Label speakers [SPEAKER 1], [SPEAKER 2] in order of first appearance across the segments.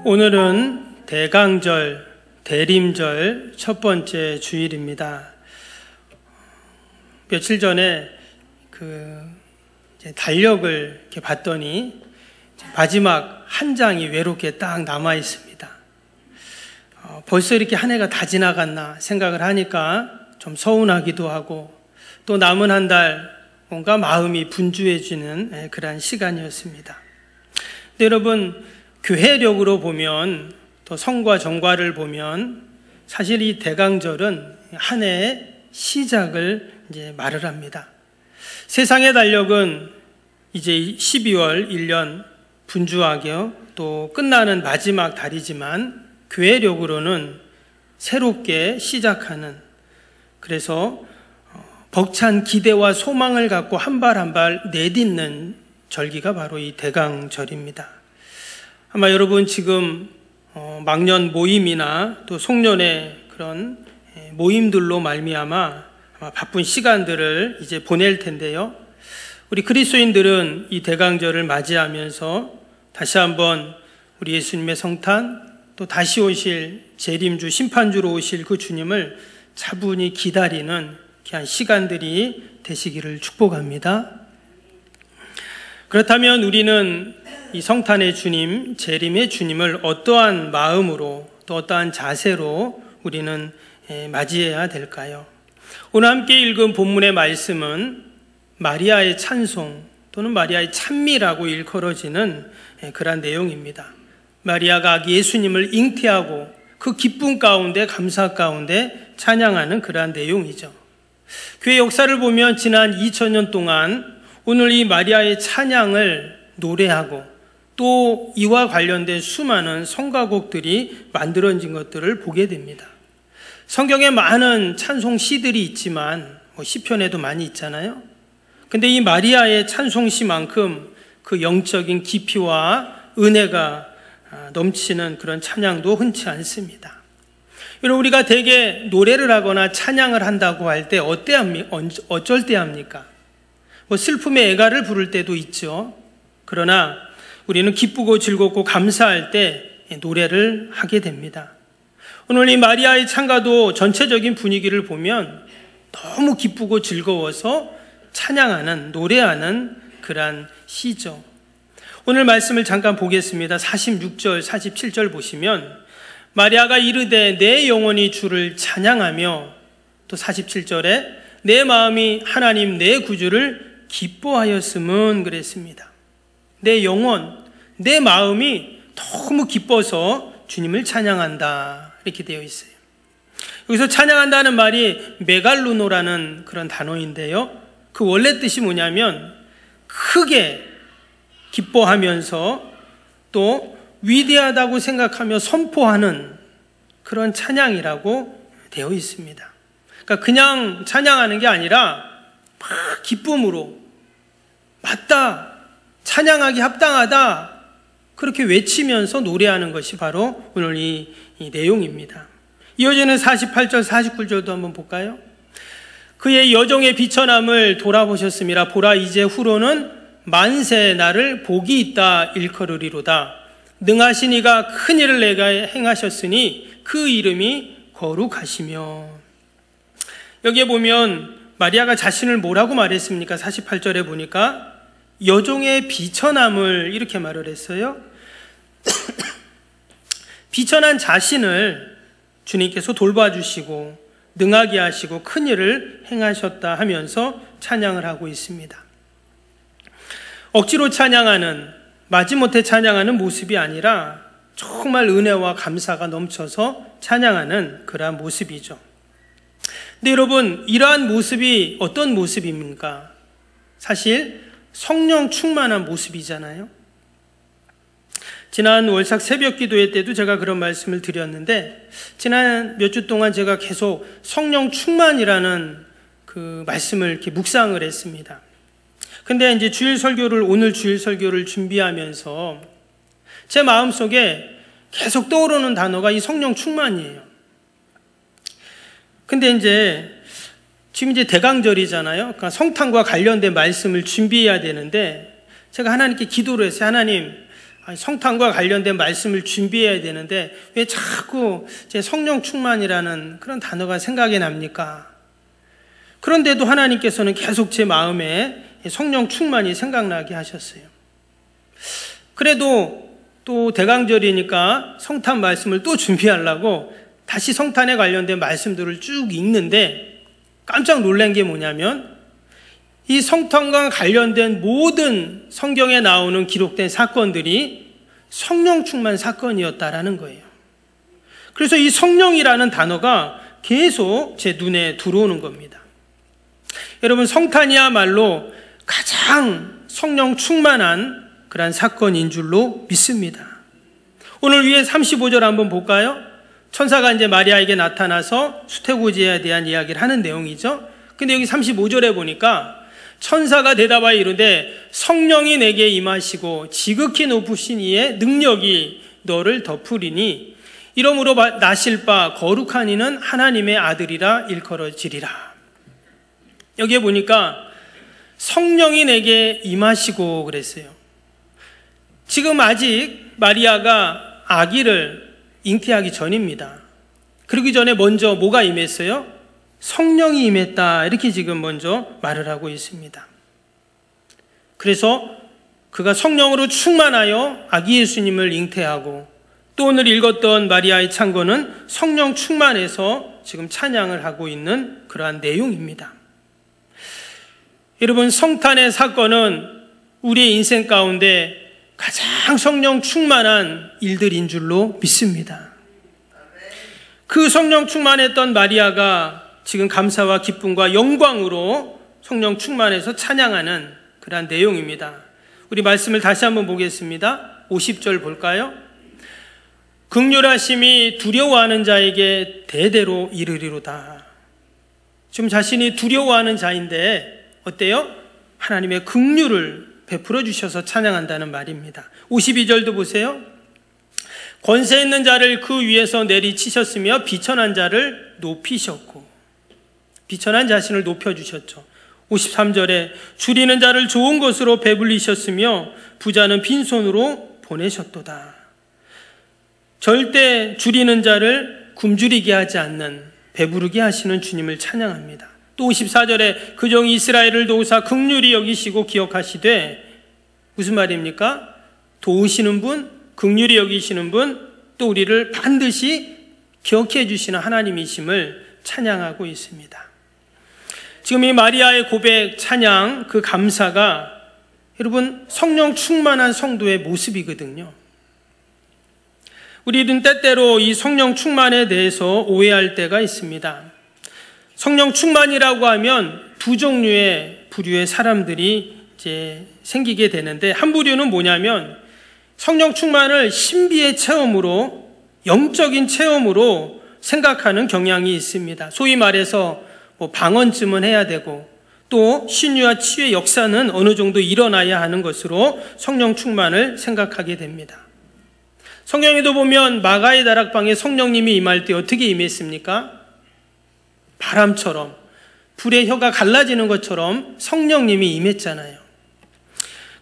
[SPEAKER 1] 오늘은 대강절, 대림절 첫 번째 주일입니다. 며칠 전에 달력을 이렇게 봤더니 마지막 한 장이 외롭게 딱 남아 있습니다. 벌써 이렇게 한 해가 다 지나갔나 생각을 하니까 좀 서운하기도 하고, 또 남은 한 달 뭔가 마음이 분주해지는 그런 시간이었습니다. 근데 여러분, 교회력으로 보면, 또 성과 정과를 보면 사실 이 대강절은 한 해의 시작을 이제 말을 합니다. 세상의 달력은 이제 12월 1년 분주하게 또 끝나는 마지막 달이지만, 교회력으로는 새롭게 시작하는, 그래서 벅찬 기대와 소망을 갖고 한 발 한 발 내딛는 절기가 바로 이 대강절입니다. 아마 여러분 지금 망년 모임이나 또 송년회 그런 모임들로 말미암아 아마 바쁜 시간들을 이제 보낼 텐데요. 우리 그리스도인들은 이 대강절을 맞이하면서 다시 한번 우리 예수님의 성탄, 또 다시 오실 재림주, 심판주로 오실 그 주님을 차분히 기다리는 귀한 시간들이 되시기를 축복합니다. 그렇다면 우리는 이 성탄의 주님, 재림의 주님을 어떠한 마음으로, 또 어떠한 자세로 우리는 맞이해야 될까요? 오늘 함께 읽은 본문의 말씀은 마리아의 찬송 또는 마리아의 찬미라고 일컬어지는 그런 내용입니다. 마리아가 아기 예수님을 잉태하고 그 기쁨 가운데, 감사 가운데 찬양하는 그러한 내용이죠. 교회 역사를 보면 지난 2000년 동안 오늘 이 마리아의 찬양을 노래하고, 또 이와 관련된 수많은 성가곡들이 만들어진 것들을 보게 됩니다. 성경에 많은 찬송 시들이 있지만 시편에도 많이 있잖아요. 근데 이 마리아의 찬송 시만큼 그 영적인 깊이와 은혜가 넘치는 그런 찬양도 흔치 않습니다. 여러분, 우리가 대개 노래를 하거나 찬양을 한다고 할 때 어쩔 때 합니까? 슬픔의 애가를 부를 때도 있죠. 그러나 우리는 기쁘고 즐겁고 감사할 때 노래를 하게 됩니다. 오늘 이 마리아의 찬가도 전체적인 분위기를 보면 너무 기쁘고 즐거워서 찬양하는, 노래하는 그러한 시죠. 오늘 말씀을 잠깐 보겠습니다. 46절, 47절 보시면 마리아가 이르되 내 영혼이 주를 찬양하며, 또 47절에 내 마음이 하나님 내 구주를 기뻐하였음은 그랬습니다. 내 영혼, 내 마음이 너무 기뻐서 주님을 찬양한다, 이렇게 되어 있어요. 여기서 찬양한다는 말이 메갈루노라는 그런 단어인데요, 그 원래 뜻이 뭐냐면 크게 기뻐하면서 또 위대하다고 생각하며 선포하는 그런 찬양이라고 되어 있습니다. 그러니까 그냥 찬양하는 게 아니라 막 기쁨으로, 맞다, 찬양하기 합당하다, 그렇게 외치면서 노래하는 것이 바로 오늘 이 내용입니다. 이어지는 48절, 49절도 한번 볼까요? 그의 여종의 비천함을 돌아보셨음이라. 보라, 이제 후로는 만세 나를 복이 있다 일컬으리로다. 능하신 이가 큰 일을 내가 행하셨으니 그 이름이 거룩하시며. 여기에 보면 마리아가 자신을 뭐라고 말했습니까? 48절에 보니까 여종의 비천함을 이렇게 말을 했어요. 비천한 자신을 주님께서 돌봐주시고 능하게 하시고 큰 일을 행하셨다 하면서 찬양을 하고 있습니다. 억지로 찬양하는, 마지못해 찬양하는 모습이 아니라 정말 은혜와 감사가 넘쳐서 찬양하는 그러한 모습이죠. 근데 여러분, 이러한 모습이 어떤 모습입니까? 사실 성령 충만한 모습이잖아요. 지난 월삭 새벽 기도회 때도 제가 그런 말씀을 드렸는데, 지난 몇 주 동안 제가 계속 성령 충만이라는 그 말씀을 이렇게 묵상을 했습니다. 근데 이제 오늘 주일 설교를 준비하면서 제 마음속에 계속 떠오르는 단어가 이 성령 충만이에요. 근데 지금 대강절이잖아요. 그러니까 성탄과 관련된 말씀을 준비해야 되는데, 제가 하나님께 기도를 했어요. 하나님, 성탄과 관련된 말씀을 준비해야 되는데 왜 자꾸 제 성령 충만이라는 그런 단어가 생각이 납니까? 그런데도 하나님께서는 계속 제 마음에 성령 충만이 생각나게 하셨어요. 그래도 또 대강절이니까 성탄 말씀을 또 준비하려고 다시 성탄에 관련된 말씀들을 쭉 읽는데 깜짝 놀란 게 뭐냐면 이 성탄과 관련된 모든 성경에 나오는 기록된 사건들이 성령 충만 사건이었다라는 거예요. 그래서 이 성령이라는 단어가 계속 제 눈에 들어오는 겁니다. 여러분, 성탄이야말로 가장 성령 충만한 그런 사건인 줄로 믿습니다. 오늘 위에 35절 한번 볼까요? 천사가 이제 마리아에게 나타나서 수태고지에 대한 이야기를 하는 내용이죠. 근데 여기 35절에 보니까 천사가 대답하여 이르되 성령이 내게 임하시고 지극히 높으신 이의 능력이 너를 덮으리니 이러므로 나실 바 거룩한 이는 하나님의 아들이라 일컬어지리라. 여기에 보니까 성령이 내게 임하시고 그랬어요. 지금 아직 마리아가 아기를 잉태하기 전입니다. 그러기 전에 먼저 뭐가 임했어요? 성령이 임했다, 이렇게 지금 먼저 말을 하고 있습니다. 그래서 그가 성령으로 충만하여 아기 예수님을 잉태하고 또 오늘 읽었던 마리아의 창고는 성령 충만해서 지금 찬양을 하고 있는 그러한 내용입니다. 여러분, 성탄의 사건은 우리의 인생 가운데 가장 성령 충만한 일들인 줄로 믿습니다. 그 성령 충만했던 마리아가 지금 감사와 기쁨과 영광으로 성령 충만해서 찬양하는 그러한 내용입니다. 우리 말씀을 다시 한번 보겠습니다. 50절 볼까요? 긍휼하심이 두려워하는 자에게 대대로 이르리로다. 지금 자신이 두려워하는 자인데 어때요? 하나님의 긍휼을 베풀어 주셔서 찬양한다는 말입니다. 52절도 보세요. 권세 있는 자를 그 위에서 내리치셨으며 비천한 자를 높이셨고, 비천한 자신을 높여주셨죠. 53절에 줄이는 자를 좋은 것으로 배불리셨으며 부자는 빈손으로 보내셨도다. 절대 줄이는 자를 굶주리게 하지 않는, 배부르게 하시는 주님을 찬양합니다. 또 54절에 그 종 이스라엘을 도우사 긍휼히 여기시고 기억하시되, 무슨 말입니까? 도우시는 분, 긍휼히 여기시는 분, 또 우리를 반드시 기억해 주시는 하나님이심을 찬양하고 있습니다. 지금 이 마리아의 고백, 찬양, 그 감사가 여러분 성령 충만한 성도의 모습이거든요. 우리는 때때로 이 성령 충만에 대해서 오해할 때가 있습니다. 성령 충만이라고 하면 두 종류의 부류의 사람들이 이제 생기게 되는데, 한 부류는 뭐냐면 성령 충만을 신비의 체험으로, 영적인 체험으로 생각하는 경향이 있습니다. 소위 말해서 방언쯤은 해야 되고 또 신유와 치유의 역사는 어느 정도 일어나야 하는 것으로 성령 충만을 생각하게 됩니다. 성경에도 보면 마가의 다락방에 성령님이 임할 때 어떻게 임했습니까? 바람처럼, 불의 혀가 갈라지는 것처럼 성령님이 임했잖아요.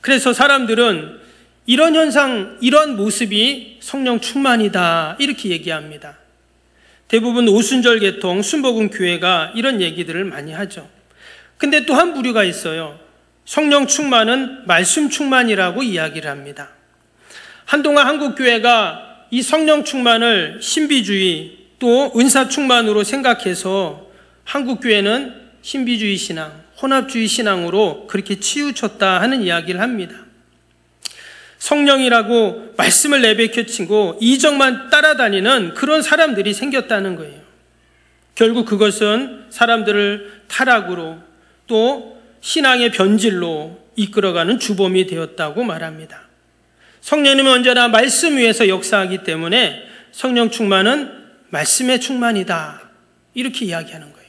[SPEAKER 1] 그래서 사람들은 이런 현상, 이런 모습이 성령 충만이다, 이렇게 얘기합니다. 대부분 오순절 계통, 순복음 교회가 이런 얘기들을 많이 하죠. 근데 또 한 부류가 있어요. 성령 충만은 말씀 충만이라고 이야기를 합니다. 한동안 한국 교회가 이 성령 충만을 신비주의 또 은사 충만으로 생각해서 한국 교회는 신비주의 신앙, 혼합주의 신앙으로 그렇게 치우쳤다 하는 이야기를 합니다. 성령이라고 말씀을 내뱉어치고 이적만 따라다니는 그런 사람들이 생겼다는 거예요. 결국 그것은 사람들을 타락으로 또 신앙의 변질로 이끌어가는 주범이 되었다고 말합니다. 성령님은 언제나 말씀 위에서 역사하기 때문에 성령 충만은 말씀의 충만이다, 이렇게 이야기하는 거예요.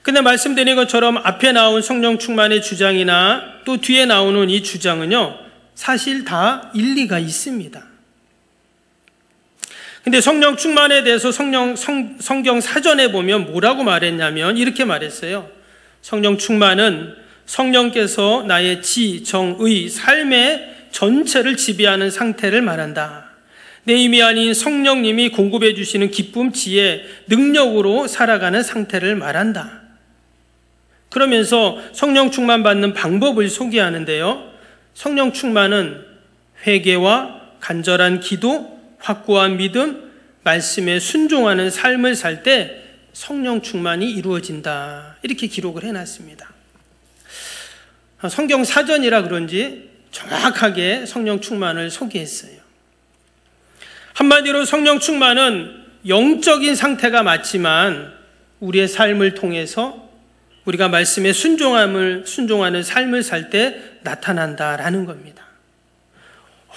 [SPEAKER 1] 근데 말씀드린 것처럼 앞에 나온 성령 충만의 주장이나 또 뒤에 나오는 이 주장은요, 사실 다 일리가 있습니다. 근데 성령 충만에 대해서 성경 사전에 보면 뭐라고 말했냐면 이렇게 말했어요. 성령 충만은 성령께서 나의 지, 정, 의, 삶에 전체를 지배하는 상태를 말한다. 내 힘이 아닌 성령님이 공급해 주시는 기쁨, 지혜, 능력으로 살아가는 상태를 말한다. 그러면서 성령 충만 받는 방법을 소개하는데요. 성령 충만은 회개와 간절한 기도, 확고한 믿음, 말씀에 순종하는 삶을 살 때 성령 충만이 이루어진다. 이렇게 기록을 해놨습니다. 성경 사전이라 그런지 정확하게 성령 충만을 소개했어요. 한마디로 성령 충만은 영적인 상태가 맞지만 우리의 삶을 통해서 우리가 말씀에 순종하는 삶을 살 때 나타난다라는 겁니다.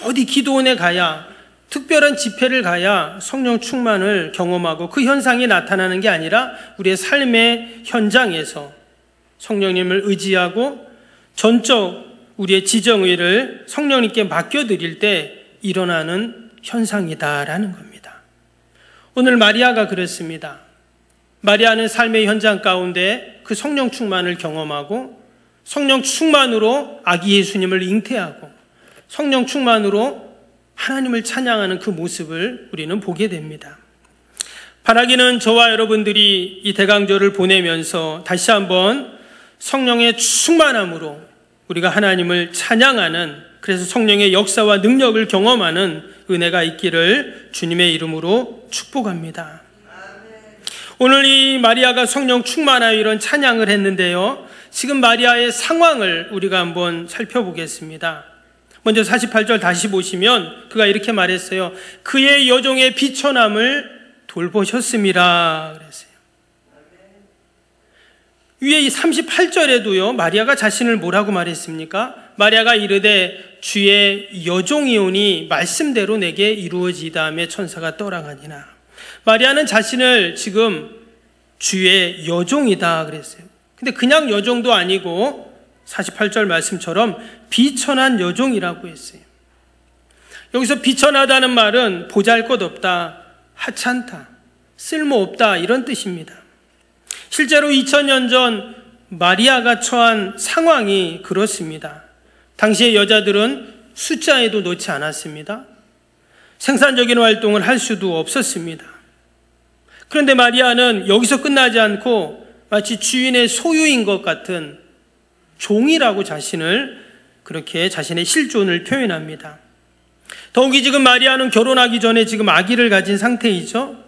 [SPEAKER 1] 어디 기도원에 가야, 특별한 집회를 가야 성령 충만을 경험하고 그 현상이 나타나는 게 아니라 우리의 삶의 현장에서 성령님을 의지하고 전적 우리의 지정의를 성령님께 맡겨드릴 때 일어나는 현상이다라는 겁니다. 오늘 마리아가 그랬습니다. 마리아는 삶의 현장 가운데 그 성령 충만을 경험하고 성령 충만으로 아기 예수님을 잉태하고 성령 충만으로 하나님을 찬양하는 그 모습을 우리는 보게 됩니다. 바라기는 저와 여러분들이 이 대강절을 보내면서 다시 한번 성령의 충만함으로 우리가 하나님을 찬양하는, 그래서 성령의 역사와 능력을 경험하는 은혜가 있기를 주님의 이름으로 축복합니다. 오늘 이 마리아가 성령 충만하여 이런 찬양을 했는데요. 지금 마리아의 상황을 우리가 한번 살펴보겠습니다. 먼저 48절 다시 보시면 그가 이렇게 말했어요. 그의 여종의 비천함을 돌보셨음이라 그랬어요. 위에 이 38절에도요. 마리아가 자신을 뭐라고 말했습니까? 마리아가 이르되 주의 여종이오니 말씀대로 내게 이루어지다며 천사가 떠나가니라. 마리아는 자신을 지금 주의 여종이다 그랬어요. 근데 그냥 여종도 아니고 48절 말씀처럼 비천한 여종이라고 했어요. 여기서 비천하다는 말은 보잘것없다, 하찮다, 쓸모없다 이런 뜻입니다. 실제로 2000년 전 마리아가 처한 상황이 그렇습니다. 당시의 여자들은 숫자에도 놓지 않았습니다. 생산적인 활동을 할 수도 없었습니다. 그런데 마리아는 여기서 끝나지 않고 마치 주인의 소유인 것 같은 종이라고 자신을, 그렇게 자신의 실존을 표현합니다. 더욱이 지금 마리아는 결혼하기 전에 지금 아기를 가진 상태이죠.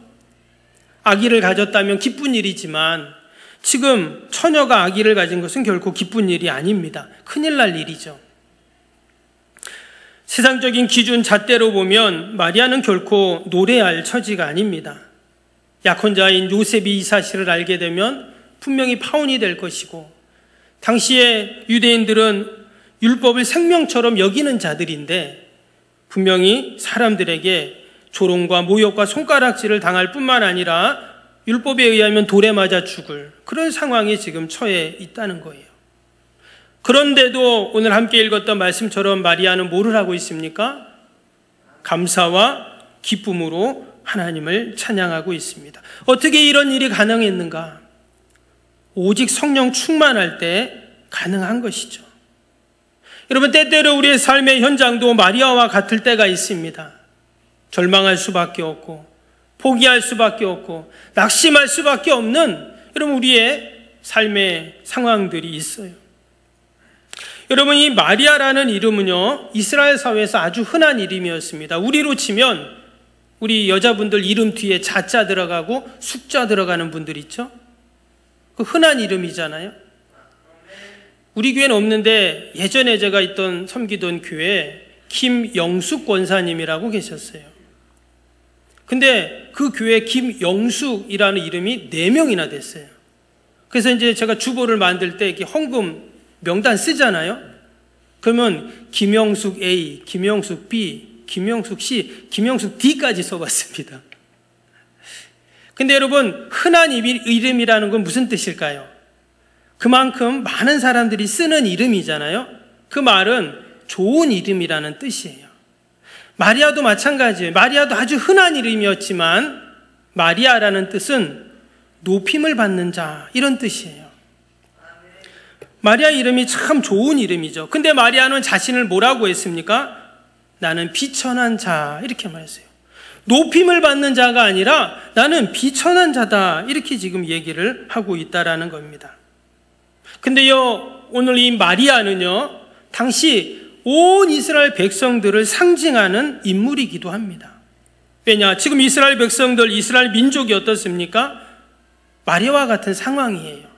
[SPEAKER 1] 아기를 가졌다면 기쁜 일이지만 지금 처녀가 아기를 가진 것은 결코 기쁜 일이 아닙니다. 큰일 날 일이죠. 세상적인 기준 잣대로 보면 마리아는 결코 노래할 처지가 아닙니다. 약혼자인 요셉이 이 사실을 알게 되면 분명히 파혼이 될 것이고, 당시에 유대인들은 율법을 생명처럼 여기는 자들인데 분명히 사람들에게 조롱과 모욕과 손가락질을 당할 뿐만 아니라 율법에 의하면 돌에 맞아 죽을 그런 상황에 지금 처해 있다는 거예요. 그런데도 오늘 함께 읽었던 말씀처럼 마리아는 뭐를 하고 있습니까? 감사와 기쁨으로 하나님을 찬양하고 있습니다. 어떻게 이런 일이 가능했는가? 오직 성령 충만할 때 가능한 것이죠. 여러분, 때때로 우리의 삶의 현장도 마리아와 같을 때가 있습니다. 절망할 수밖에 없고 포기할 수밖에 없고 낙심할 수밖에 없는 여러분 우리의 삶의 상황들이 있어요. 여러분, 이 마리아라는 이름은요 이스라엘 사회에서 아주 흔한 이름이었습니다. 우리로 치면 우리 여자분들 이름 뒤에 자자 들어가고 숙자 들어가는 분들 있죠. 그 흔한 이름이잖아요. 우리 교회는 없는데 예전에 제가 있던 섬기던 교회에 김영숙 권사님이라고 계셨어요. 근데 그 교회 김영숙이라는 이름이 4명이나 됐어요. 그래서 이제 제가 주보를 만들 때 이렇게 헌금 명단 쓰잖아요. 그러면 김영숙 A, 김영숙 B, 김영숙 C, 김영숙 D까지 써봤습니다. 근데 여러분, 흔한 이름이라는 건 무슨 뜻일까요? 그만큼 많은 사람들이 쓰는 이름이잖아요. 그 말은 좋은 이름이라는 뜻이에요. 마리아도 마찬가지예요. 마리아도 아주 흔한 이름이었지만 마리아라는 뜻은 높임을 받는 자, 이런 뜻이에요. 마리아 이름이 참 좋은 이름이죠. 근데 마리아는 자신을 뭐라고 했습니까? 나는 비천한 자, 이렇게 말했어요. 높임을 받는 자가 아니라 나는 비천한 자다, 이렇게 지금 얘기를 하고 있다라는 겁니다. 근데요, 오늘 이 마리아는요, 당시 온 이스라엘 백성들을 상징하는 인물이기도 합니다. 왜냐? 지금 이스라엘 백성들, 이스라엘 민족이 어떻습니까? 마리아와 같은 상황이에요.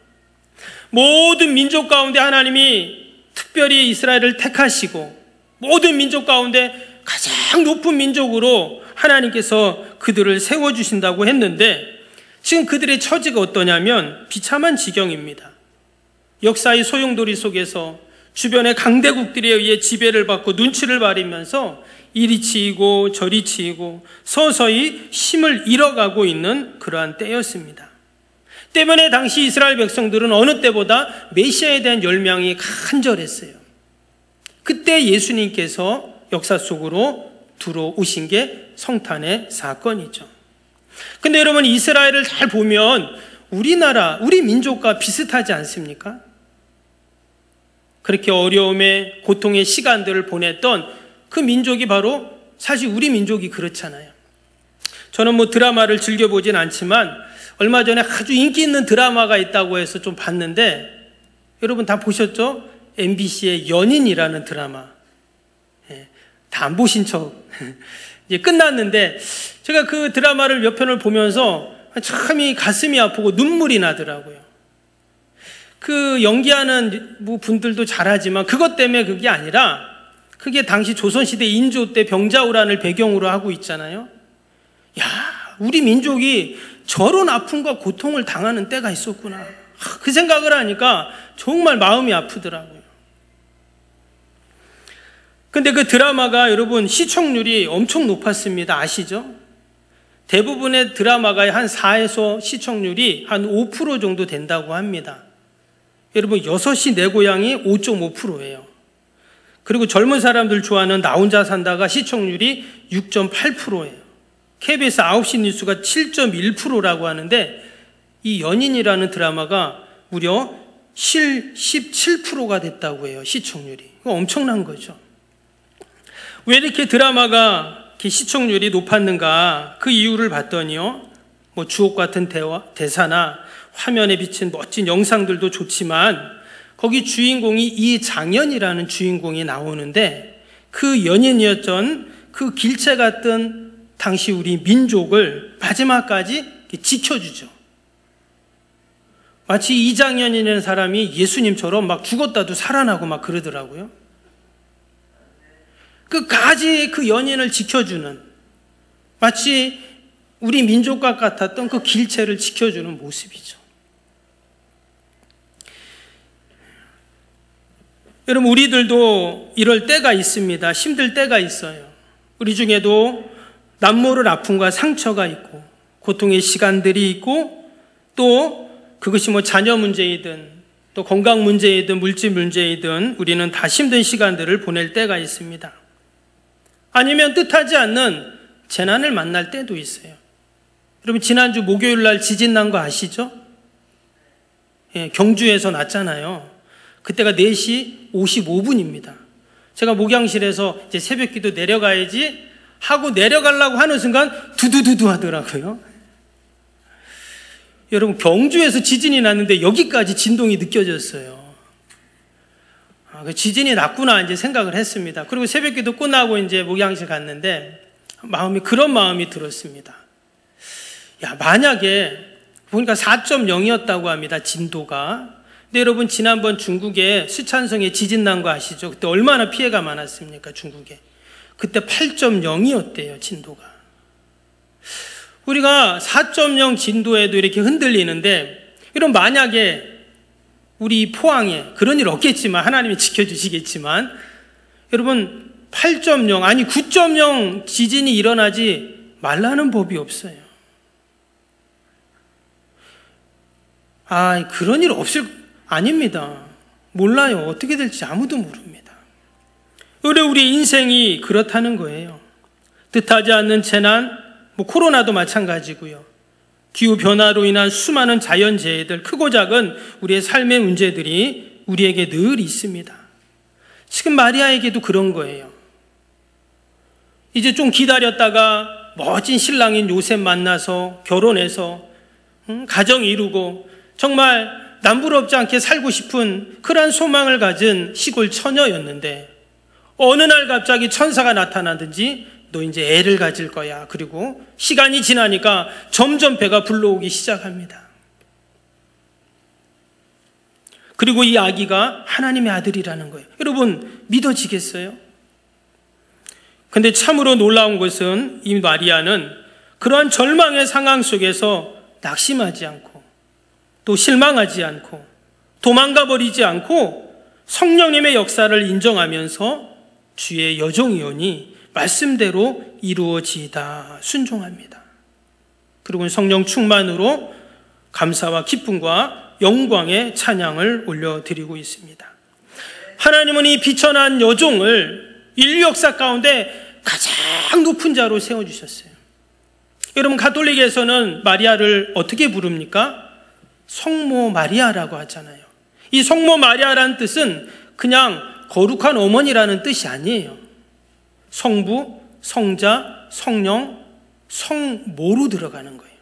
[SPEAKER 1] 모든 민족 가운데 하나님이 특별히 이스라엘을 택하시고 모든 민족 가운데 가장 높은 민족으로 하나님께서 그들을 세워주신다고 했는데 지금 그들의 처지가 어떠냐면 비참한 지경입니다. 역사의 소용돌이 속에서 주변의 강대국들에 의해 지배를 받고 눈치를 바리면서 이리 치이고 저리 치이고 서서히 힘을 잃어가고 있는 그러한 때였습니다. 때문에 당시 이스라엘 백성들은 어느 때보다 메시아에 대한 열망이 간절했어요. 그때 예수님께서 역사 속으로 들어오신 게 성탄의 사건이죠. 근데 여러분, 이스라엘을 잘 보면 우리나라, 우리 민족과 비슷하지 않습니까? 그렇게 어려움의 고통의 시간들을 보냈던 그 민족이 바로 사실 우리 민족이 그렇잖아요. 저는 드라마를 즐겨보진 않지만 얼마 전에 아주 인기 있는 드라마가 있다고 해서 좀 봤는데 여러분 다 보셨죠? MBC의 연인이라는 드라마. 다 안 보신 척. 이제 끝났는데 제가 그 드라마를 몇 편을 보면서 참 가슴이 아프고 눈물이 나더라고요. 그 연기하는 분들도 잘하지만 그것 때문에 그게 아니라 그게 당시 조선시대 인조 때 병자호란을 배경으로 하고 있잖아요. 야, 우리 민족이 저런 아픔과 고통을 당하는 때가 있었구나. 그 생각을 하니까 정말 마음이 아프더라고요. 근데 그 드라마가 여러분 시청률이 엄청 높았습니다. 아시죠? 대부분의 드라마가 한 4에서 시청률이 한 5% 정도 된다고 합니다. 여러분 6시 내 고향이 5.5%예요. 그리고 젊은 사람들 좋아하는 나 혼자 산다가 시청률이 6.8%예요. KBS 9시 뉴스가 7.1%라고 하는데 이 연인이라는 드라마가 무려 17%가 됐다고 해요. 시청률이. 이거 엄청난 거죠. 왜 이렇게 드라마가 이렇게 시청률이 높았는가? 그 이유를 봤더니요. 주옥 같은 대사나 화면에 비친 멋진 영상들도 좋지만 거기 주인공이 이장현이라는 주인공이 나오는데 그 연인이었던 그 길체 같던 당시 우리 민족을 마지막까지 지켜주죠. 마치 이장현이라는 사람이 예수님처럼 막 죽었다도 살아나고 막 그러더라고요. 끝까지 그 연인을 지켜주는, 마치 우리 민족과 같았던 그 길체를 지켜주는 모습이죠. 여러분, 우리들도 이럴 때가 있습니다. 힘들 때가 있어요. 우리 중에도 남모를 아픔과 상처가 있고 고통의 시간들이 있고 또 그것이 자녀 문제이든 또 건강 문제이든 물질 문제이든 우리는 다 힘든 시간들을 보낼 때가 있습니다. 아니면 뜻하지 않는 재난을 만날 때도 있어요. 여러분 지난주 목요일 날 지진 난 거 아시죠? 예, 경주에서 났잖아요. 그때가 4시 55분입니다. 제가 목양실에서 이제 새벽기도 내려가야지 하고 내려가려고 하는 순간 두두두두 하더라고요. 여러분 경주에서 지진이 났는데 여기까지 진동이 느껴졌어요. 지진이 났구나 이제 생각을 했습니다. 그리고 새벽기도 끝나고 이제 목양실 갔는데 그런 마음이 들었습니다. 야, 만약에 보니까 4.0이었다고 합니다. 진도가. 근데 여러분 지난번 중국에 쓰촨성에 지진 난 거 아시죠? 그때 얼마나 피해가 많았습니까? 중국에. 그때 8.0이었대요. 진도가. 우리가 4.0 진도에도 이렇게 흔들리는데 이런 만약에 우리 포항에 그런 일 없겠지만 하나님이 지켜주시겠지만 여러분 8.0 아니 9.0 지진이 일어나지 말라는 법이 없어요. 그런 일 없을 아닙니다. 몰라요. 어떻게 될지 아무도 모릅니다. 우리 인생이 그렇다는 거예요. 뜻하지 않는 재난, 코로나도 마찬가지고요. 기후변화로 인한 수많은 자연재해들, 크고 작은 우리의 삶의 문제들이 우리에게 늘 있습니다. 지금 마리아에게도 그런 거예요. 이제 좀 기다렸다가 멋진 신랑인 요셉 만나서 결혼해서 가정 이루고 정말 남부럽지 않게 살고 싶은 그러한 소망을 가진 시골 처녀였는데 어느 날 갑자기 천사가 나타나든지 너 이제 애를 가질 거야. 그리고 시간이 지나니까 점점 배가 불러오기 시작합니다. 그리고 이 아기가 하나님의 아들이라는 거예요. 여러분 믿어지겠어요? 근데 참으로 놀라운 것은 이 마리아는 그러한 절망의 상황 속에서 낙심하지 않고 또 실망하지 않고 도망가 버리지 않고 성령님의 역사를 인정하면서 주의 여종이오니 말씀대로 이루어지이다 순종합니다. 그리고 성령 충만으로 감사와 기쁨과 영광의 찬양을 올려드리고 있습니다. 하나님은 이 비천한 여종을 인류 역사 가운데 가장 높은 자로 세워주셨어요. 여러분 가톨릭에서는 마리아를 어떻게 부릅니까? 성모 마리아라고 하잖아요. 이 성모 마리아라는 뜻은 그냥 거룩한 어머니라는 뜻이 아니에요. 성부, 성자, 성령, 성모로 들어가는 거예요.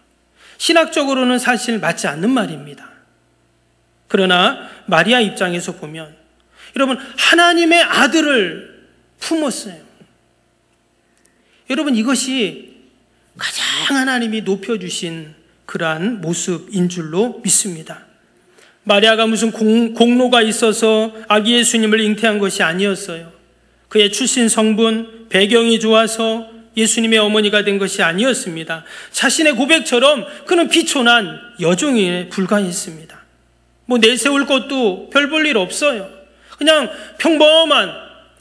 [SPEAKER 1] 신학적으로는 사실 맞지 않는 말입니다. 그러나 마리아 입장에서 보면 여러분 하나님의 아들을 품었어요. 여러분 이것이 가장 하나님이 높여주신 그러한 모습인 줄로 믿습니다. 마리아가 무슨 공로가 있어서 아기 예수님을 잉태한 것이 아니었어요. 그의 출신 성분, 배경이 좋아서 예수님의 어머니가 된 것이 아니었습니다. 자신의 고백처럼 그는 비천한 여종에 불과했습니다. 뭐 내세울 것도 별 볼 일 없어요. 그냥 평범한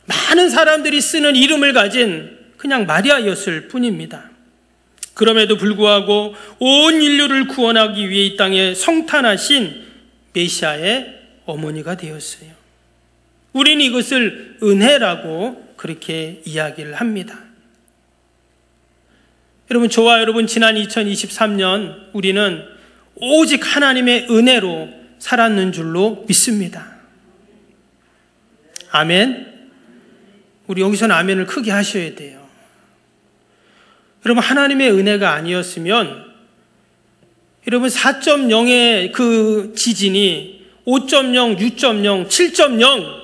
[SPEAKER 1] 많은 사람들이 쓰는 이름을 가진 그냥 마리아였을 뿐입니다. 그럼에도 불구하고 온 인류를 구원하기 위해 이 땅에 성탄하신 메시아의 어머니가 되었어요. 우리는 이것을 은혜라고 그렇게 이야기를 합니다. 여러분, 저와 여러분 지난 2023년 우리는 오직 하나님의 은혜로 살았는 줄로 믿습니다. 아멘. 우리 여기서는 아멘을 크게 하셔야 돼요. 여러분 하나님의 은혜가 아니었으면 여러분 4.0의 그 지진이 5.0, 6.0, 7.0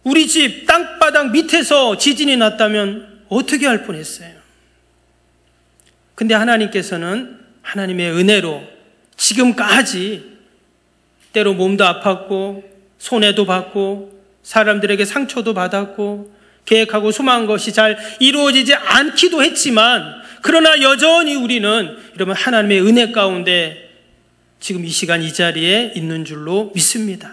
[SPEAKER 1] 우리 집 땅바닥 밑에서 지진이 났다면 어떻게 할 뻔했어요? 근데 하나님께서는 하나님의 은혜로 지금까지 때로 몸도 아팠고 손해도 받고 사람들에게 상처도 받았고 계획하고 소망한 것이 잘 이루어지지 않기도 했지만 그러나 여전히 우리는 여러분 하나님의 은혜 가운데 지금 이 시간 이 자리에 있는 줄로 믿습니다.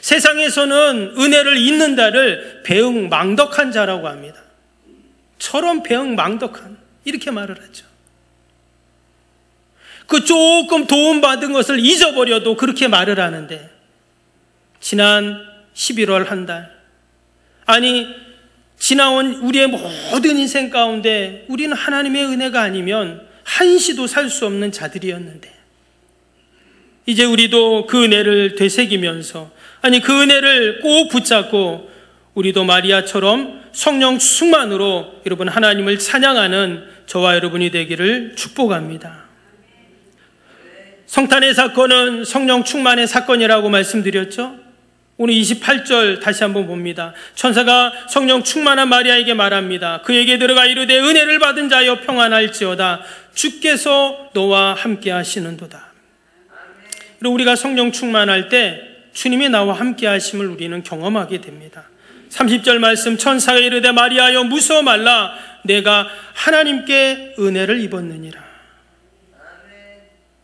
[SPEAKER 1] 세상에서는 은혜를 잊는다를 배응망덕한 자라고 합니다. 저런 배응망덕한 이렇게 말을 하죠. 그 조금 도움받은 것을 잊어버려도 그렇게 말을 하는데 지난 11월 한 달 아니 지나온 우리의 모든 인생 가운데 우리는 하나님의 은혜가 아니면 한시도 살 수 없는 자들이었는데 이제 우리도 그 은혜를 되새기면서 아니 그 은혜를 꼭 붙잡고 우리도 마리아처럼 성령 충만으로 여러분 하나님을 찬양하는 저와 여러분이 되기를 축복합니다. 성탄의 사건은 성령 충만의 사건이라고 말씀드렸죠. 오늘 28절 다시 한번 봅니다. 천사가 성령 충만한 마리아에게 말합니다. 그에게 들어가 이르되 은혜를 받은 자여 평안할지어다. 주께서 너와 함께 하시는도다. 그리고 우리가 성령 충만할 때 주님이 나와 함께 하심을 우리는 경험하게 됩니다. 30절 말씀 천사가 이르되 마리아여 무서워 말라 내가 하나님께 은혜를 입었느니라.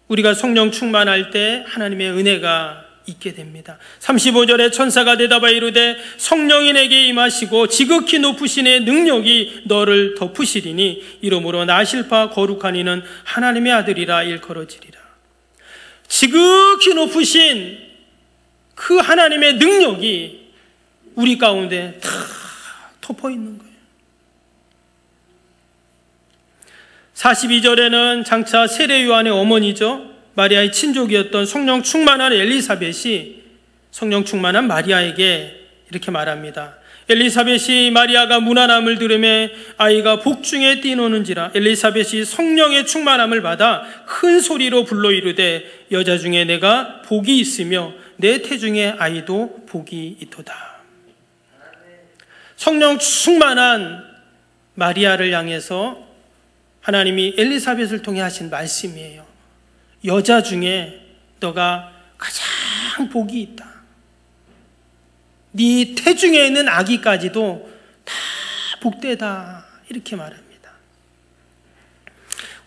[SPEAKER 1] 우리가 성령 충만할 때 하나님의 은혜가 있게 됩니다. 35절에 천사가 대답하여 이르되 성령이 내게 임하시고 지극히 높으신 의 능력이 너를 덮으시리니 이러므로 나실 바 거룩한 이는 하나님의 아들이라 일컬어지리라. 지극히 높으신 그 하나님의 능력이 우리 가운데 다 덮어 있는 거예요. 42절에는 장차 세례 요한의 어머니죠. 마리아의 친족이었던 성령 충만한 엘리사벳이 성령 충만한 마리아에게 이렇게 말합니다. 엘리사벳이 마리아가 무난함을 들으며 아이가 복중에 뛰노는지라. 엘리사벳이 성령의 충만함을 받아 큰 소리로 불러 이르되 여자 중에 내가 복이 있으며 내 태중의 아이도 복이 있도다. 성령 충만한 마리아를 향해서 하나님이 엘리사벳을 통해 하신 말씀이에요. 여자 중에 너가 가장 복이 있다. 네 태중에 있는 아기까지도 다 복되다. 이렇게 말합니다.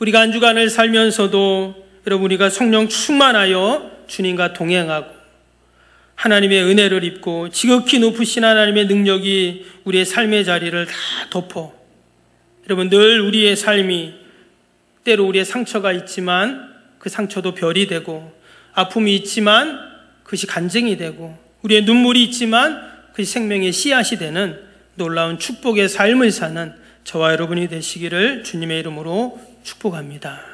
[SPEAKER 1] 우리가 한 주간을 살면서도 여러분, 우리가 성령 충만하여 주님과 동행하고 하나님의 은혜를 입고 지극히 높으신 하나님의 능력이 우리의 삶의 자리를 다 덮어. 여러분, 늘 우리의 삶이 때로 우리의 상처가 있지만 그 상처도 별이 되고, 아픔이 있지만 그것이 간증이 되고, 우리의 눈물이 있지만 그것이 생명의 씨앗이 되는 놀라운 축복의 삶을 사는 저와 여러분이 되시기를 주님의 이름으로 축복합니다.